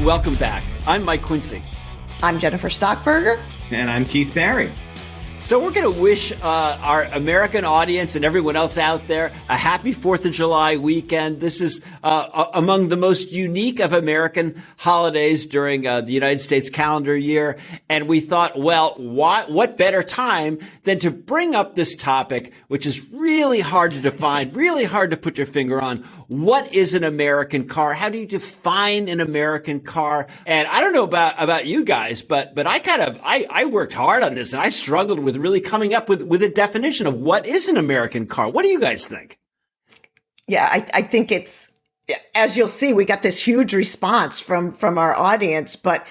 and welcome back. I'm Mike Quincy. I'm Jennifer Stockberger. And I'm Keith Barry. So we're going to wish our American audience and everyone else out there a happy 4th of July weekend. This is among the most unique of American holidays during the United States calendar year. And we thought, well, what better time than to bring up this topic, which is really hard to define, really hard to put your finger on. What is an American car? How do you define an American car? And I don't know about you guys, but I worked hard on this and I struggled with really coming up with a definition of what is an American car. What do you guys think? Yeah, I think it's, as you'll see, we got this huge response from our audience, but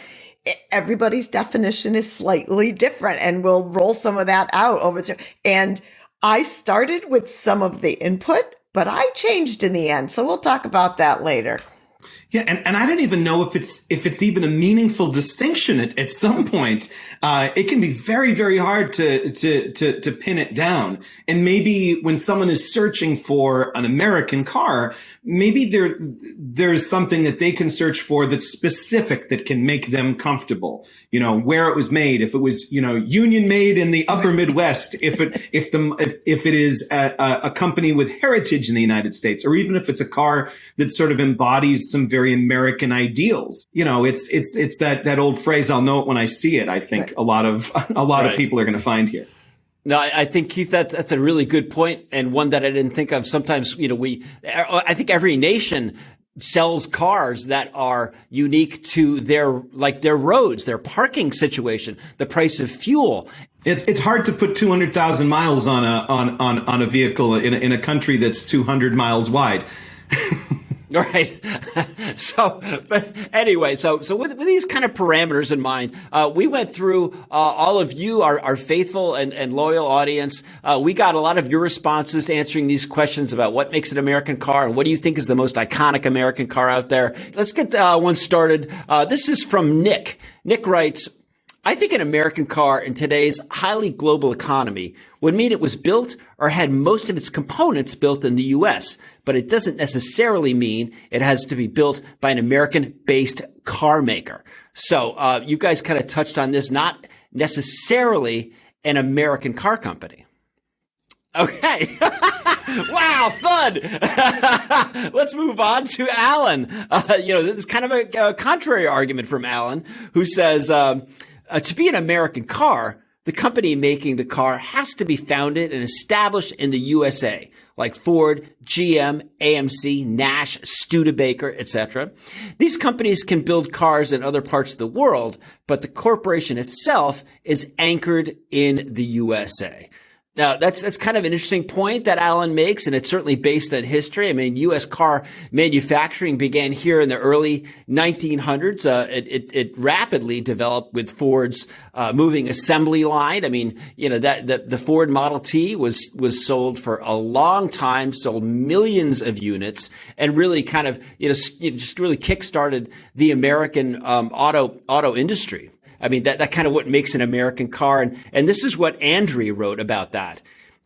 everybody's definition is slightly different, and we'll roll some of that out over to. And I started with some of the input, but I changed in the end. So we'll talk about that later. Yeah, and I don't even know if it's even a meaningful distinction at some point. It can be very, very hard to pin it down. And maybe when someone is searching for an American car, maybe there's something that they can search for that's specific that can make them comfortable. You know, where it was made, if it was, union made in the upper Midwest, if it is a company with heritage in the United States, or even if it's a car that sort of embodies some very American ideals. It's that old phrase, I'll know it when I see it. I think right. a lot of people are going to find here. No, I think, Keith, that's a really good point, and one that I didn't think of. Sometimes, I think every nation sells cars that are unique to their roads, their parking situation, the price of fuel. It's hard to put 200,000 miles on a vehicle in a country that's 200 miles wide. Right. So with these kind of parameters in mind, we went through all of you, our faithful and loyal audience. We got a lot of your responses to answering these questions about what makes an American car and what do you think is the most iconic American car out there. Let's get one started. This is from Nick. Nick writes, I think an American car in today's highly global economy would mean it was built or had most of its components built in the U.S., but it doesn't necessarily mean it has to be built by an American-based car maker. So you guys kind of touched on this, not necessarily an American car company. Okay. Wow, fun. Let's move on to Alan. This is kind of a contrary argument from Alan, who says, to be an American car, the company making the car has to be founded and established in the USA, like Ford, GM, AMC, Nash, Studebaker, etc. These companies can build cars in other parts of the world, but the corporation itself is anchored in the USA. Now, that's kind of an interesting point that Alan makes, and it's certainly based on history. I mean, U.S. car manufacturing began here in the early 1900s. It rapidly developed with Ford's moving assembly line. I mean, the Ford Model T was sold for a long time, sold millions of units, and really kind of just really kickstarted the American auto industry. I mean, that kind of what makes an American car. And this is what Andre wrote about that.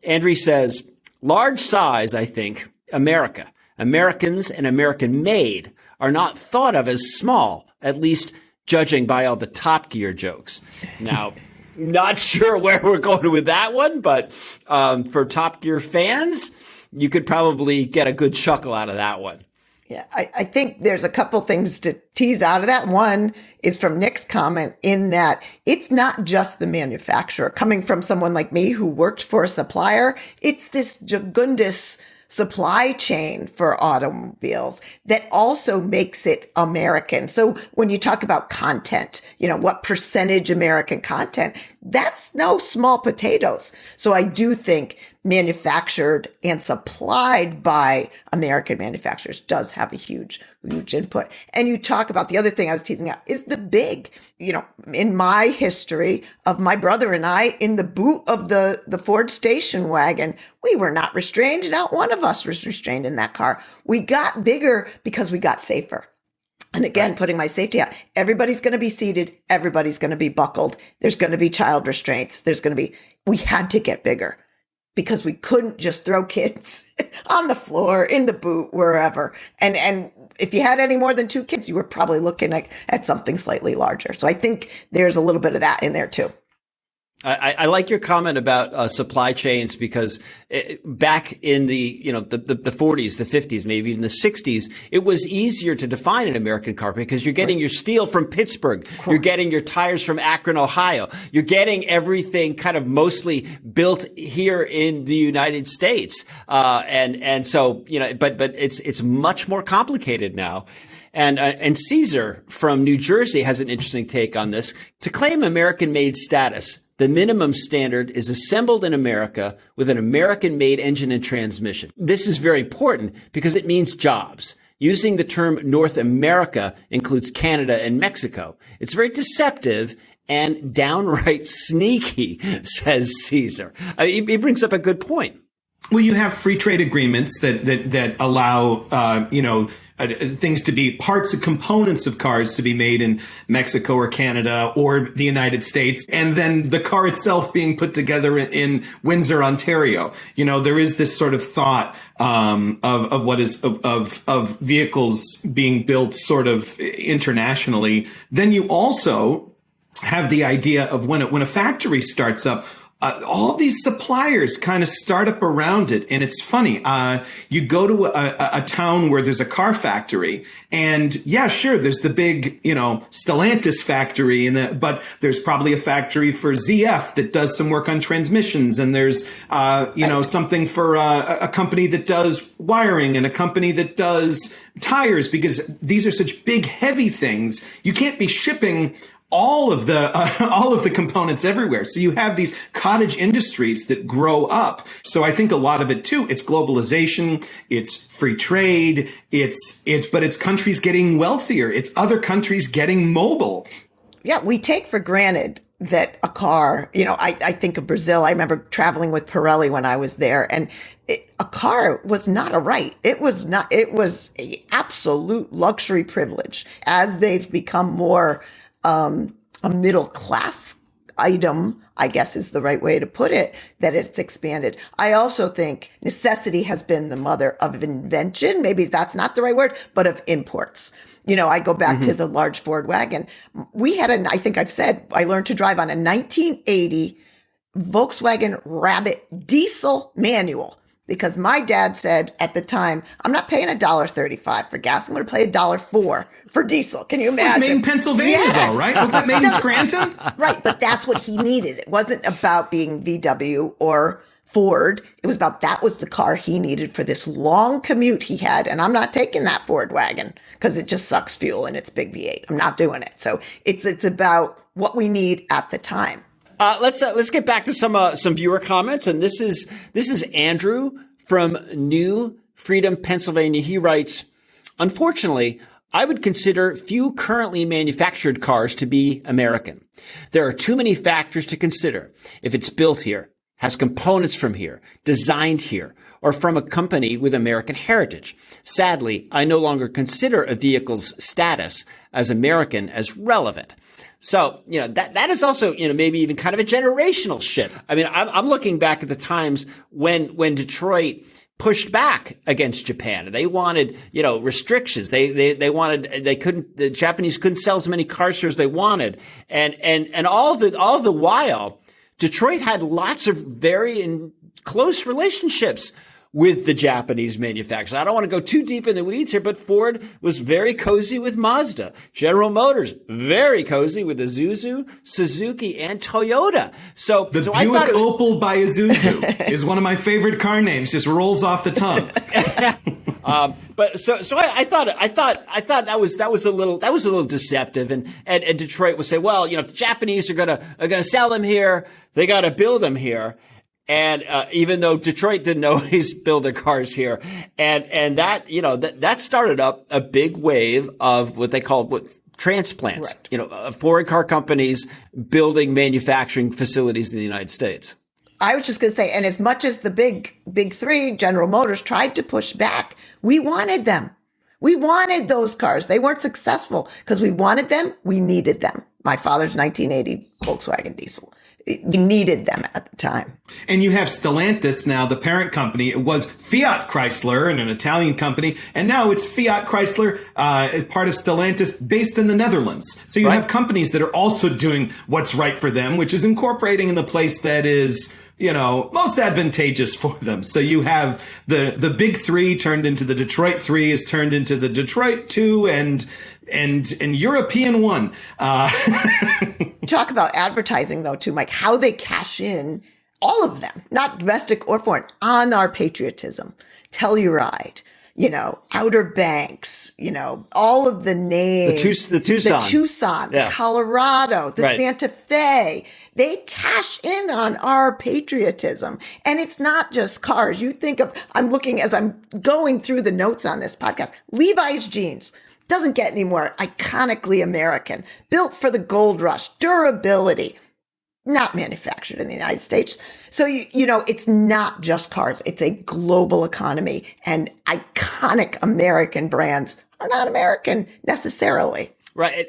Andre says, large size, I think, America. Americans and American made are not thought of as small, at least judging by all the Top Gear jokes. Now, not sure where we're going with that one, but for Top Gear fans, you could probably get a good chuckle out of that one. Yeah, I think there's a couple things to tease out of that. One is from Nick's comment in that it's not just the manufacturer. Coming from someone like me who worked for a supplier, it's this jugundous supply chain for automobiles that also makes it American. So when you talk about content, what percentage American content, that's no small potatoes. So I do think manufactured and supplied by American manufacturers does have a huge input. And you talk about the other thing I was teasing out is the big, in my history of my brother and I in the boot of the Ford station wagon, we were not restrained. Not one of us was restrained in that car. We got bigger because we got safer. And again, putting my safety out, everybody's going to be seated. Everybody's going to be buckled. There's going to be child restraints. We had to get bigger because we couldn't just throw kids on the floor, in the boot, wherever. And if you had any more than 2 kids, you were probably looking at something slightly larger. So I think there's a little bit of that in there too. I like your comment about supply chains because back in the 40s, the 50s, maybe even the 60s, it was easier to define an American car because you're getting your steel from Pittsburgh, you're getting your tires from Akron, Ohio, you're getting everything kind of mostly built here in the United States, and so but it's much more complicated now. And Caesar from New Jersey has an interesting take on this. To claim American-made status, the minimum standard is assembled in America with an American-made engine and transmission. This is very important because it means jobs. Using the term North America includes Canada and Mexico. It's very deceptive and downright sneaky, says Caesar. He brings up a good point. Well, you have free trade agreements that allow, things to be parts and components of cars to be made in Mexico or Canada or the United States. And then the car itself being put together in Windsor, Ontario. There is this sort of thought, of vehicles being built sort of internationally. Then you also have the idea of when a factory starts up, all these suppliers kind of start up around it. And it's funny. You go to a town where there's a car factory and yeah, sure. There's the big, Stellantis factory but there's probably a factory for ZF that does some work on transmissions. And there's, something for a company that does wiring and a company that does tires, because these are such big, heavy things. You can't be shipping all of the components everywhere. So you have these cottage industries that grow up. So I think a lot of it too, it's globalization, it's free trade, but it's countries getting wealthier. It's other countries getting mobile. Yeah, we take for granted that a car, I think of Brazil. I remember traveling with Pirelli when I was there, and a car was not a right. It was an absolute luxury privilege. As they've become more a middle class item, I guess is the right way to put it, that it's expanded. I also think necessity has been the mother of invention. Maybe that's not the right word, but of imports. I go back to the large Ford wagon. We had I think I've said, I learned to drive on a 1980 Volkswagen Rabbit diesel manual. Because my dad said at the time, I'm not paying $1.35 for gas. I'm going to pay $1.04 for diesel. Can you imagine? It was made in Pennsylvania, though, right? Was that made in Scranton? Right, but that's what he needed. It wasn't about being VW or Ford. It was about that was the car he needed for this long commute he had. And I'm not taking that Ford wagon because it just sucks fuel and it's big V8. I'm not doing it. So it's about what we need at the time. Let's get back to some viewer comments, and this is Andrew from New Freedom, Pennsylvania. He writes, "Unfortunately, I would consider few currently manufactured cars to be American. There are too many factors to consider. If it's built here, has components from here, designed here, or from a company with American heritage. Sadly, I no longer consider a vehicle's status as American as relevant." So, that is also, maybe even kind of a generational shift. I mean, I'm looking back at the times when Detroit pushed back against Japan. They wanted, restrictions. The Japanese couldn't sell as many cars here as they wanted. And all the while, Detroit had lots of very close relationships with the Japanese manufacturers. I don't want to go too deep in the weeds here, but Ford was very cozy with Mazda. General Motors, very cozy with Isuzu, Suzuki, and Toyota. So Buick Opel by Isuzu is one of my favorite car names. Just rolls off the tongue. But I thought that was a little deceptive, and Detroit would say, well, if the Japanese are gonna sell them here, they got to build them here. And even though Detroit didn't always build their cars here, and that that started up a big wave of what they called transplants. Right. Foreign car companies building manufacturing facilities in the United States. I was just going to say, and as much as the big three, General Motors, tried to push back, we wanted them. We wanted those cars. They weren't successful because we wanted them. We needed them. My father's 1980 Volkswagen diesel. We needed them at the time. And you have Stellantis now, the parent company. It was Fiat Chrysler and an Italian company, and now it's Fiat Chrysler, part of Stellantis, based in the Netherlands. So you have companies that are also doing what's right for them, which is incorporating in the place that is, most advantageous for them. So you have the big three turned into the Detroit three, is turned into the Detroit two, and European one. Talk about advertising, though, too, Mike, how they cash in, all of them, not domestic or foreign, on our patriotism. Telluride, Outer Banks, all of the names. The Tucson, the Colorado, the Santa Fe. They cash in on our patriotism. And it's not just cars. You think of, I'm looking as I'm going through the notes on this podcast, Levi's jeans. Doesn't get any more iconically American. Built for the gold rush. Durability. Not manufactured in the United States. So, it's not just cars. It's a global economy. And iconic American brands are not American necessarily. Right.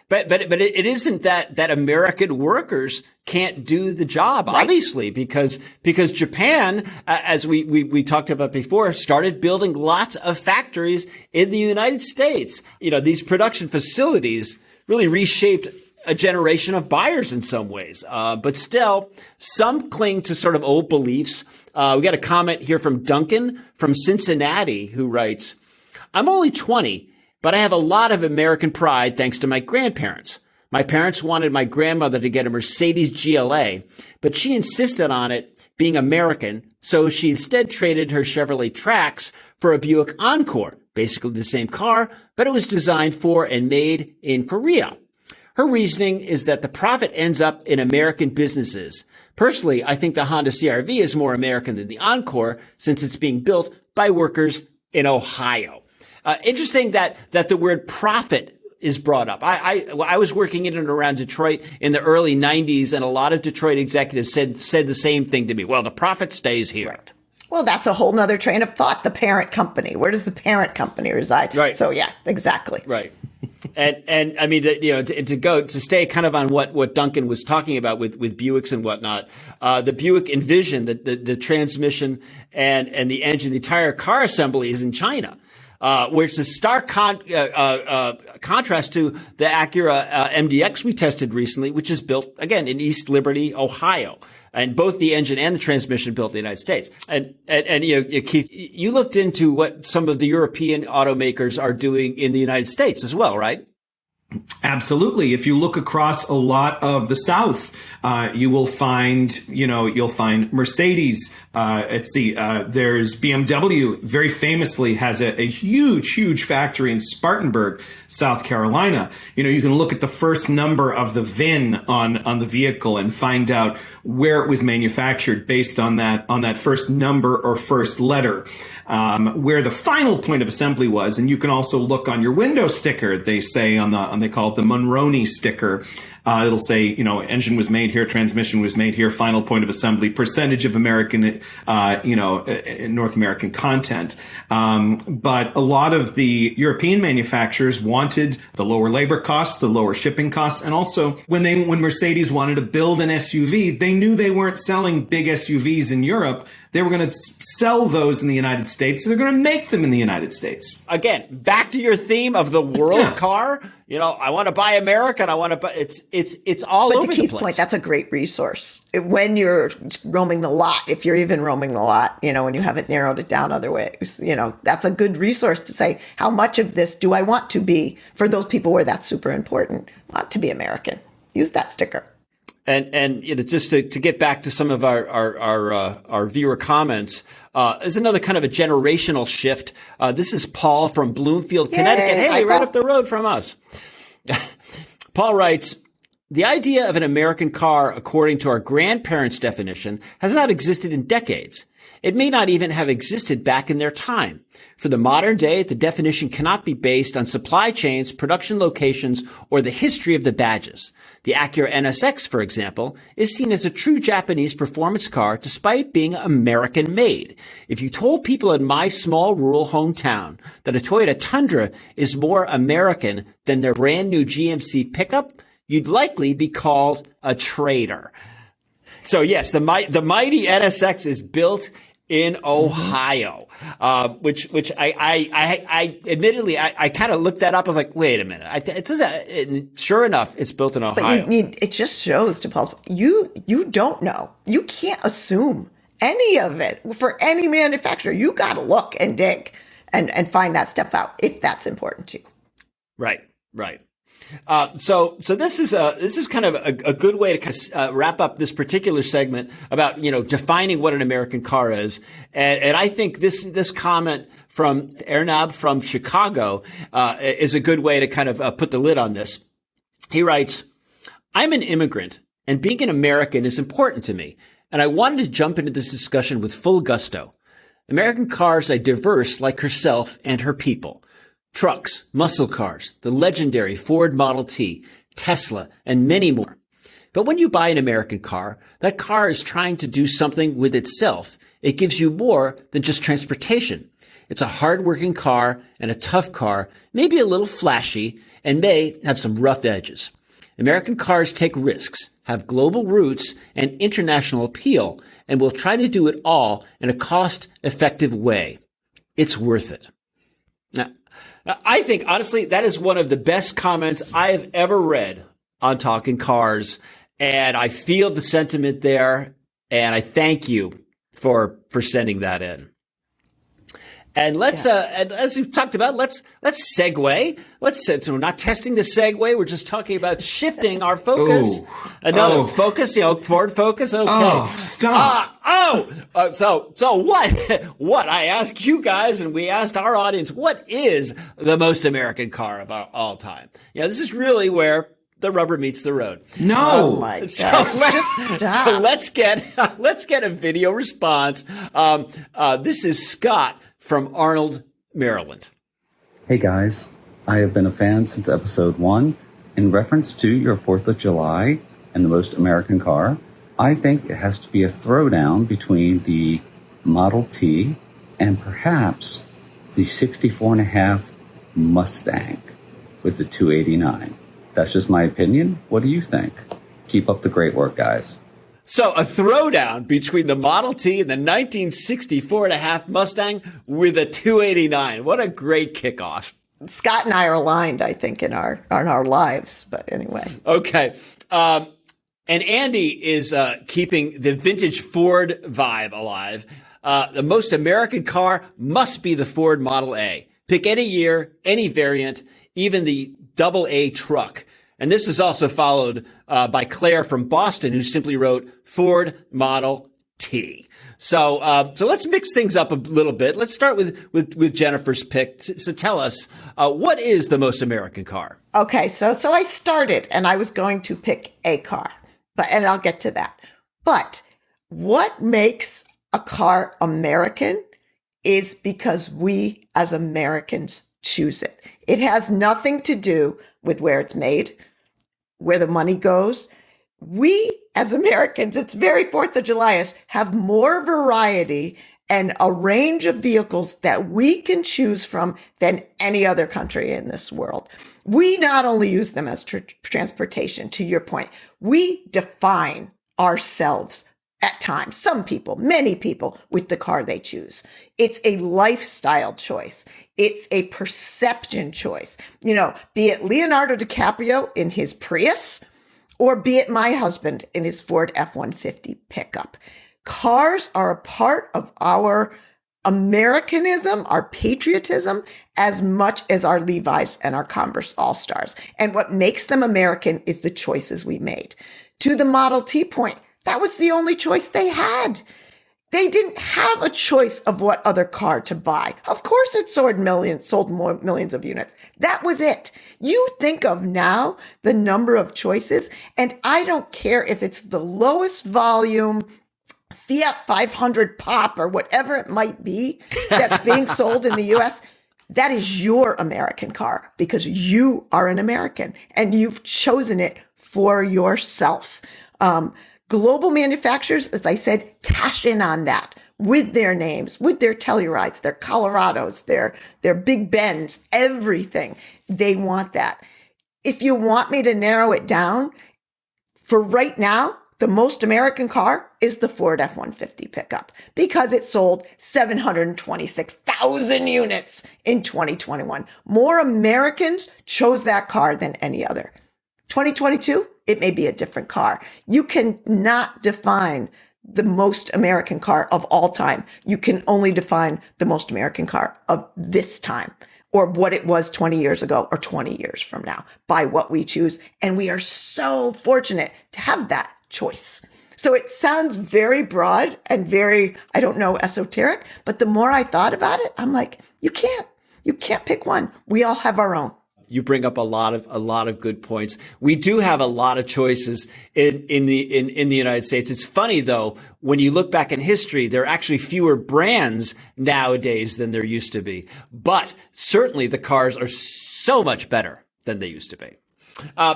But it isn't that American workers can't do the job, obviously, because Japan, as we talked about before, started building lots of factories in the United States. These production facilities really reshaped a generation of buyers in some ways. But still, some cling to sort of old beliefs. We got a comment here from Duncan from Cincinnati who writes, I'm only 20. But I have a lot of American pride thanks to my grandparents. My parents wanted my grandmother to get a Mercedes GLA, but she insisted on it being American, so she instead traded her Chevrolet Trax for a Buick Encore, basically the same car, but it was designed for and made in Korea. Her reasoning is that the profit ends up in American businesses. Personally, I think the Honda CR-V is more American than the Encore since it's being built by workers in Ohio. Interesting that the word profit is brought up. I was working in and around Detroit in the early 90s, and a lot of Detroit executives said the same thing to me. Well, the profit stays here. Right. Well, that's a whole nother train of thought. The parent company. Where does the parent company reside? Right. So yeah, exactly. Right. And I mean, to stay kind of on what Duncan was talking about with Buicks and whatnot, the Buick Envision, the transmission and the engine, the entire car assembly is in China. Which is a stark contrast to the Acura MDX we tested recently, which is built, again, in East Liberty, Ohio. And both the engine and the transmission built in the United States. And Keith, you looked into what some of the European automakers are doing in the United States as well, right? Absolutely. If you look across a lot of the South, you will find, you'll find Mercedes. There's BMW, very famously has a huge factory in Spartanburg, South Carolina. You can look at the first number of the VIN on the vehicle and find out where it was manufactured based on that first number or first letter, where the final point of assembly was. And you can also look on your window sticker. They say they call it the Monroney sticker. It'll say, engine was made here, transmission was made here, final point of assembly, percentage of American, North American content. But a lot of the European manufacturers wanted the lower labor costs, the lower shipping costs. And also when Mercedes wanted to build an SUV, they knew they weren't selling big SUVs in Europe. They were going to sell those in the United States. So they're going to make them in the United States. Again, back to your theme of the world car. I want to buy American. I want to buy. It's all over the place. But to Keith's point, that's a great resource when you're roaming the lot. If you're even roaming the lot, when you haven't narrowed it down other ways, that's a good resource to say how much of this do I want to be for those people where that's super important. Want to be American. Use that sticker. And just to get back to some of our viewer comments, is another kind of a generational shift. This is Paul from Bloomfield, Connecticut. Hey, hi, right Paul. up the road from us. Paul writes, the idea of an American car, according to our grandparents' definition, has not existed in decades. It may not even have existed back in their time. For the modern day, the definition cannot be based on supply chains, production locations, or the history of the badges. The Acura NSX, for example, is seen as a true Japanese performance car despite being American-made. If you told people in my small rural hometown that a Toyota Tundra is more American than their brand new GMC pickup, you'd likely be called a traitor. So yes, the mighty NSX is built in Ohio, which I admittedly I kind of looked that up. I was like, wait a minute, it says that, and sure enough, it's built in Ohio. But it just shows, to Paul's point, you don't know. You can't assume any of it for any manufacturer. You got to look and dig and find that stuff out if that's important to you. Right. So this is kind of a good way to wrap up this particular segment about, defining what an American car is. And I think this comment from Ernab from Chicago, is a good way to kind of put the lid on this. He writes, I'm an immigrant and being an American is important to me. And I wanted to jump into this discussion with full gusto. American cars are diverse like herself and her people. Trucks, muscle cars, the legendary Ford Model T, Tesla, and many more. But when you buy an American car, that car is trying to do something with itself. It gives you more than just transportation. It's a hard-working car and a tough car, maybe a little flashy, and may have some rough edges. American cars take risks, have global roots and international appeal, and will try to do it all in a cost-effective way. It's worth it. Now, I think, honestly, that is one of the best comments I have ever read on Talking Cars, and I feel the sentiment there, and I thank you for sending that in. And let's, and as we've talked about, let's segue. So we're not testing the segue. We're just talking about shifting our focus. Another focus, Ford Focus. Okay. Oh, stop. So what? What? I asked you guys and we asked our audience, what is the most American car of all time? This is really where the rubber meets the road. No. Oh my gosh. Just stop. So let's get a video response. This is Scott from Arnold, Maryland. Hey guys, I have been a fan since episode 1. In reference to your 4th of July and the most American car, I think it has to be a throwdown between the Model T and perhaps the 64.5 Mustang with the 289. That's just my opinion. What do you think? Keep up the great work, guys. So a throwdown between the Model T and the 1964.5 Mustang with a 289. What a great kickoff. Scott and I are aligned, I think, in our lives. But anyway. Okay. And Andy is keeping the vintage Ford vibe alive. The most American car must be the Ford Model A. Pick any year, any variant, even the AA truck. And this is also followed by Claire from Boston, who simply wrote Ford Model T. So let's mix things up a little bit. Let's start with Jennifer's pick. So tell us, what is the most American car? Okay, so I started and I was going to pick a car, and I'll get to that. But what makes a car American is because we as Americans choose it. It has nothing to do with where it's made, where the money goes. We as Americans, it's very 4th of July-ish, have more variety and a range of vehicles that we can choose from than any other country in this world. We not only use them as transportation, to your point, we define ourselves at times, some people, many people, with the car they choose. It's a lifestyle choice. It's a perception choice. Be it Leonardo DiCaprio in his Prius, or be it my husband in his Ford F-150 pickup. Cars are a part of our Americanism, our patriotism, as much as our Levi's and our Converse All-Stars. And what makes them American is the choices we made. To the Model T point, that was the only choice they had. They didn't have a choice of what other car to buy. Of course it sold millions of units. That was it. You think of now the number of choices, and I don't care if it's the lowest volume Fiat 500 Pop or whatever it might be that's being sold in the US. That is your American car because you are an American and you've chosen it for yourself. Global manufacturers, as I said, cash in on that with their names, with their Tellurides, their Colorados, their Big Bends, everything. They want that. If you want me to narrow it down, for right now, the most American car is the Ford F-150 pickup because it sold 726,000 units in 2021. More Americans chose that car than any other. 2022, it may be a different car. You cannot define the most American car of all time. You can only define the most American car of this time, or what it was 20 years ago or 20 years from now, by what we choose. And we are so fortunate to have that choice. So it sounds very broad and very, I don't know, esoteric, but the more I thought about it, I'm like, you can't pick one. We all have our own. You bring up a lot of good points. We do have a lot of choices in the United States. It's funny though, when you look back in history, there are actually fewer brands nowadays than there used to be. But certainly the cars are so much better than they used to be.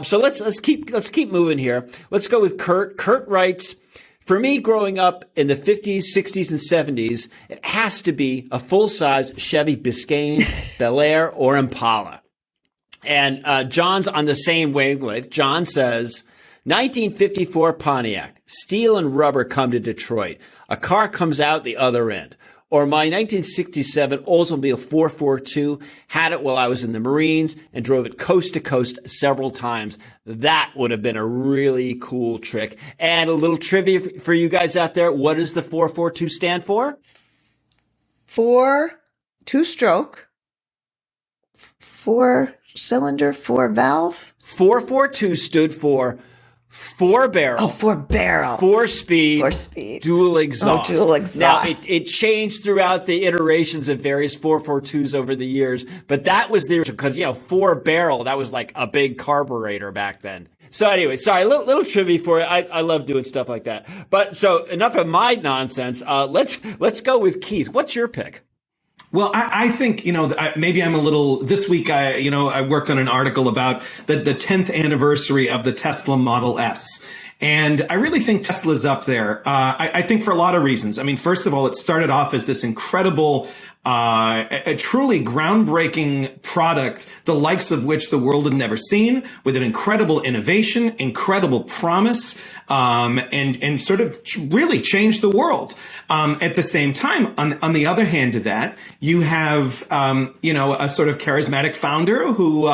So let's keep moving here. Let's go with Kurt. Kurt writes, for me, growing up in the 50s, 60s, and 70s, it has to be a full-size Chevy Biscayne, Bel Air, or Impala. And John's on the same wavelength. John says, 1954 Pontiac, steel and rubber come to Detroit. A car comes out the other end. Or my 1967 Oldsmobile 442, had it while I was in the Marines and drove it coast to coast several times. That would have been a really cool trick. And a little trivia for you guys out there. What does the 442 stand for? 2-stroke, 4-cylinder, 4-valve. 442 stood for 4-barrel. Oh, 4-barrel. 4-speed. 4-speed. Dual exhaust. Oh, dual exhaust. Now, it changed throughout the iterations of various 442s over the years, but that was the original, because, 4-barrel, that was like a big carburetor back then. So anyway, sorry, a little trivia for you. I love doing stuff like that. But so enough of my nonsense. Let's go with Keith. What's your pick? Well, I think, maybe I'm a little, this week, I worked on an article about the 10th anniversary of the Tesla Model S. And I really think Tesla's up there. I think for a lot of reasons. I mean, first of all, it started off as this incredible, a truly groundbreaking product, the likes of which the world had never seen, with an incredible innovation, incredible promise, and sort of really changed the world. At the same time, on the other hand of that, you have, a sort of charismatic founder who,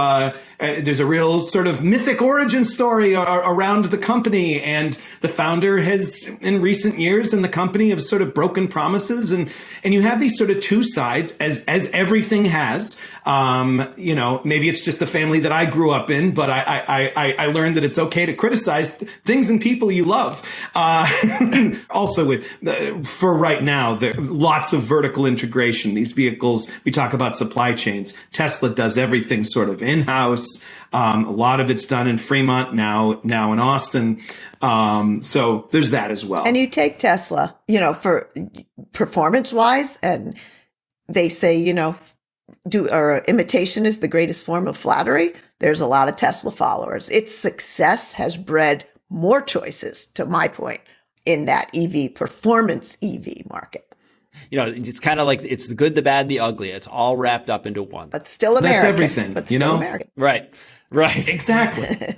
there's a real sort of mythic origin story around the company. And the founder has, in recent years, and the company have sort of broken promises. And you have these sort of two sides, as everything has. Maybe it's just the family that I grew up in, but I learned that it's okay to criticize things and people you love. Also, for right now, there lots of vertical integration. These vehicles, we talk about supply chains. Tesla does everything sort of in-house. A lot of it's done in Fremont, now in Austin. So there's that as well. And you take Tesla, for performance wise, and they say, imitation is the greatest form of flattery. There's a lot of Tesla followers. Its success has bred more choices, to my point, in that performance EV market. It's kind of like it's the good, the bad, the ugly. It's all wrapped up into one. But still American. That's everything. But still American. Right. Exactly.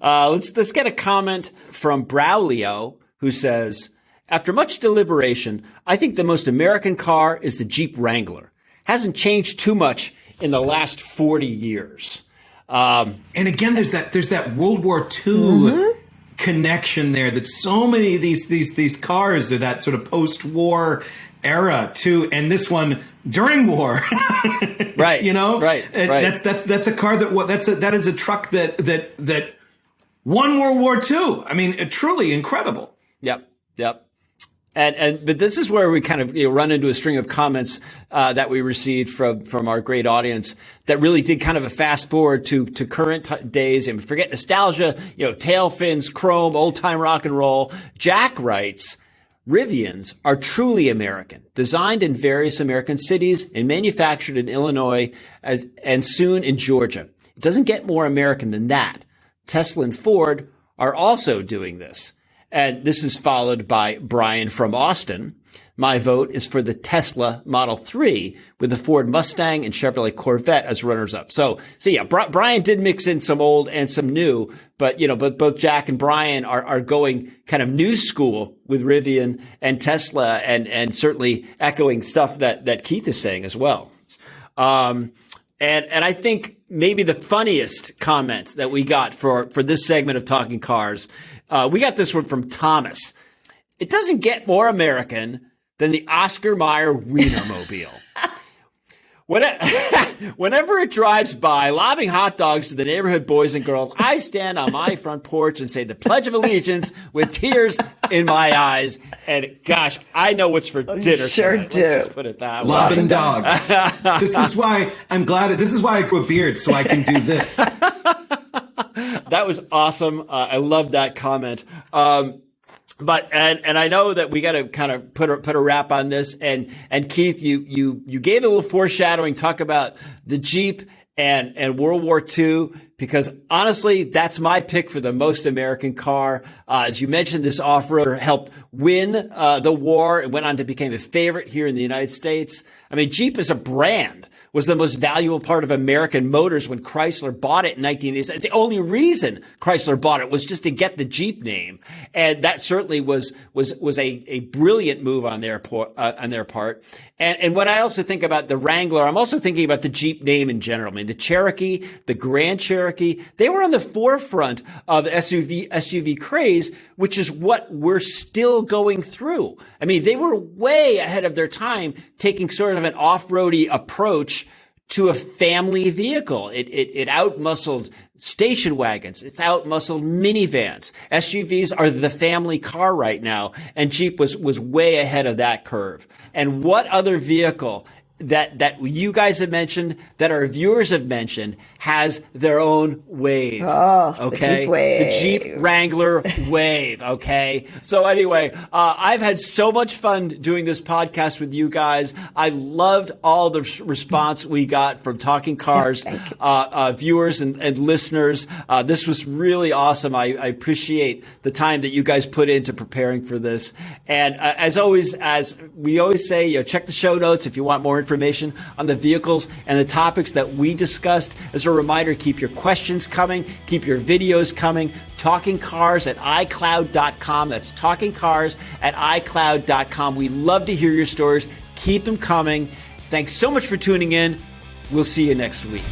Let's get a comment from Braulio, who says, after much deliberation, I think the most American car is the Jeep Wrangler. Hasn't changed too much in the last 40 years. And again, there's that World War II connection there, that so many of these cars are that sort of post-war era too, and this one during war. Right. Right. That's a car that is a truck that won World War II. I mean, truly incredible. Yep. But this is where we kind of run into a string of comments that we received from our great audience that really did kind of a fast forward to current days, and forget nostalgia, tail fins, chrome, old time rock and roll. Jack writes, Rivians are truly American, designed in various American cities and manufactured in Illinois and soon in Georgia. It doesn't get more American than that. Tesla and Ford are also doing this. And this is followed by Brian from Austin. My vote is for the Tesla Model 3 with the Ford Mustang and Chevrolet Corvette as runners up. So yeah, Brian did mix in some old and some new, but both Jack and Brian are going kind of new school with Rivian and Tesla and certainly echoing stuff that Keith is saying as well. And I think maybe the funniest comment that we got for this segment of Talking Cars, we got this one from Thomas. It doesn't get more American than the Oscar Mayer Wienermobile. Whenever it drives by, lobbing hot dogs to the neighborhood boys and girls, I stand on my front porch and say the Pledge of Allegiance with tears in my eyes. And gosh, I know what's for dinner. Sure tonight. do. Let's just put it that way. Lobbing dogs. This is why I grew a beard, so I can do this. That was awesome. I love that comment. But I know that we got to kind of put a wrap on this. And Keith, you gave a little foreshadowing, talk about the Jeep and World War II, because honestly, that's my pick for the most American car. As you mentioned, this off-roader helped win the war and went on to become a favorite here in the United States. I mean, Jeep as a brand was the most valuable part of American motors when Chrysler bought it in 1987. The only reason Chrysler bought it was just to get the Jeep name. And that certainly was a brilliant move on their part. And when I also think about the Wrangler, I'm also thinking about the Jeep name in general. I mean, the Cherokee, the Grand Cherokee, they were on the forefront of SUV craze, which is what we're still going through. I mean, they were way ahead of their time, taking sort of an off-roady approach to a family vehicle. It outmuscled station wagons. It's outmuscled minivans. SUVs are the family car right now, and Jeep was way ahead of that curve. And what other vehicle that you guys have mentioned, that our viewers have mentioned, has their own wave. Oh, okay? the Jeep Wave. The Jeep Wrangler Wave, okay? So anyway, I've had so much fun doing this podcast with you guys. I loved all the response we got from Talking Cars, viewers and listeners. This was really awesome. I appreciate the time that you guys put into preparing for this. And as always, as we always say, check the show notes if you want more information on the vehicles and the topics that we discussed. As a reminder, keep your questions coming, keep your videos coming. TalkingCars@iCloud.com. That's TalkingCars@iCloud.com. We love to hear your stories. Keep them coming. Thanks so much for tuning in. We'll see you next week.